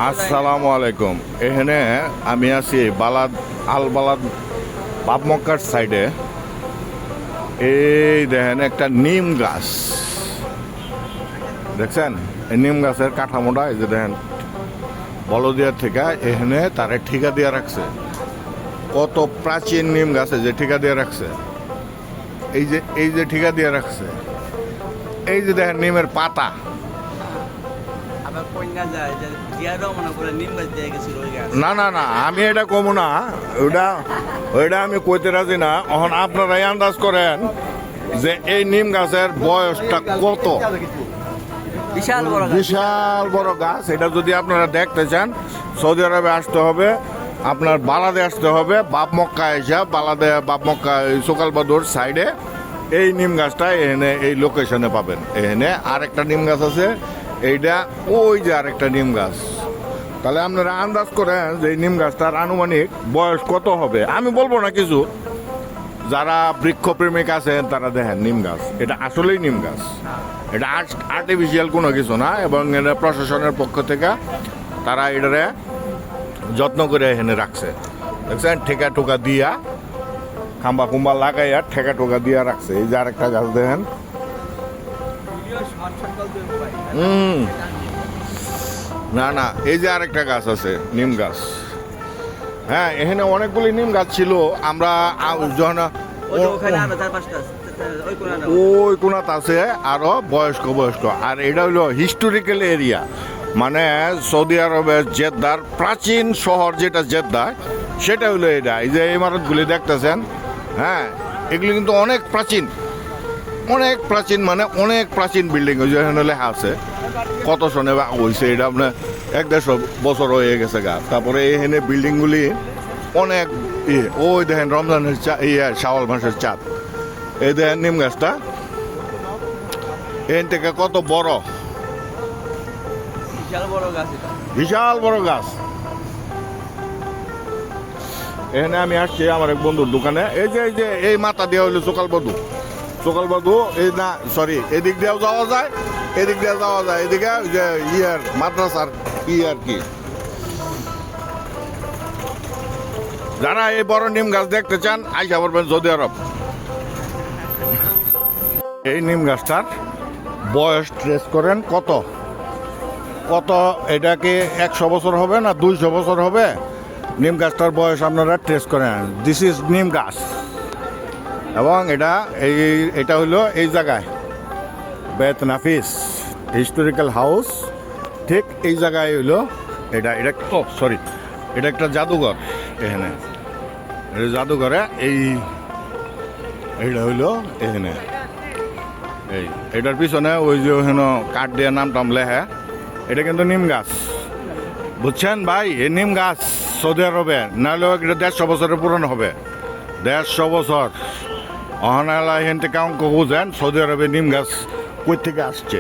আসসালামু আলাইকুম। এখানে আমি আছি বালাদ আল বালাদ বাপ মক্কার সাইডে। এই দেখেন একটা নিম গাছ দেখছেন। এই নিম গাছের কাঠামোটা এই যে দেখেন বলদিয়ার থেকে এখানে তারে ঠিকা দিয়ে রাখছে। কত প্রাচীন নিম গাছে যে ঠিকা দিয়ে রাখছে। এই যে ঠিকা দিয়ে রাখছে, এই যে দেখেন নিমের পাতা। না না না, আমি এটা কমু না, ওইটা আমি কইতে রাজি না। এখন আপনারাই আন্দাজ করেন যে এই নিম গাছের বয়সটা কত। বিশাল বড় গাছ। এটা যদি আপনারা দেখতে চান সৌদি আরবে আসতে হবে, আপনার বালাদে আসতে হবে। বাপ মক্কা এসে বালাদে বাপ মক্কা সোকালবাদুর সাইডে এই নিম গাছটা এখানে এই লোকেশনে পাবেন। এখানে আরেকটা নিম গাছ আছে, এইটা ওই যে আরেকটা নিম গাছ। তাহলে আপনারা আন্দাজ করেন যে এই নিম গাছটার আনুমানিক বয়স কত হবে। আমি বলবো না কিছু, যারা বৃক্ষপ্রেমিক আছেন তারা দেখেন নিম গাছ, এটা আসলেই নিম গাছ, এটা আর্টিফিশিয়াল কোনো কিছু না। এবং এটা প্রশাসনের পক্ষ থেকে তারা এটারে যত্ন করে এখানে রাখছে। দেখছেন ঠেকা টোকা দিয়া, খাম্বা খুম্বা লাগাইয়া ঠেকা টোকা দিয়া রাখছে। এই যে আরেকটা গাছ দেখেন। না না, এই যে আরেকটা গাছ আছে নিম গাছ। হ্যাঁ, এখানে অনেকগুলি নিম গাছ ছিল। আমরা যখন ওই কোনাত আছে আরো বয়স্ক। আর এটা হইলো হিস্টোরিক্যাল এরিয়া, মানে সৌদি আরবের জেদ্দার প্রাচীন শহর যেটা জেদ্দা, সেটা হইলো এটা। এই যে ইমারতগুলি দেখতেছেন, হ্যাঁ এগুলি কিন্তু অনেক প্রাচীন, মানে অনেক প্রাচীন বিল্ডিং। ওই যে এখানে লেখা আছে কত সনে হয়েছে, এটা আপনার 150 বছর হয়ে গেছে গা। তারপরে এখানে বিল্ডিংগুলি অনেক ওই দেখেন রমজানের শাওয়াল মাসের চাঁদ। এই দেখেন নিম গাছটা এখান থেকে কত বড়, বিশাল বড় গাছ। এখানে আমি আসছি আমার এক বন্ধুর দোকানে। এই যে এই মাথা দেওয়া হইলো সকালবাদু এই না, সরি, এদিক দিয়েও যাওয়া যায়, এদিকে যে মাদ্রাসার আর কি। যারা এই বড় নিম গাছ দেখতে চান আইসা পড়বেন সৌদি আরব। এই নিম গাছটার বয়স ট্রেস করেন কত, এটা কি 100 বছর হবে না 200 বছর হবে? নিম গাছটার বয়স আপনারা ট্রেস করেন। দিস ইজ নিম গাছ। এবং এটা হলো এই জায়গায় বেত নাফিস হিস্টোরিক্যাল হাউস, ঠিক এই জায়গায় হইলো এটা একটা জাদুঘর। এখানে জাদুঘরে এইটা হইলো এখানে এটার পিছনে ওই যে ওখানে কাঠ দিয়ে নাম টাম লেখা, এটা কিন্তু নিম গাছ, বুঝছেন ভাই। এই নিম গাছ সৌদি আরবে নাহলেও এটা 150 বছরের পুরনো হবে। 150 বছর অহনালা এখান থেকে অঙ্ক বুঝেন সৌদি আরবে নিম গাছ কই থেকে আসছে।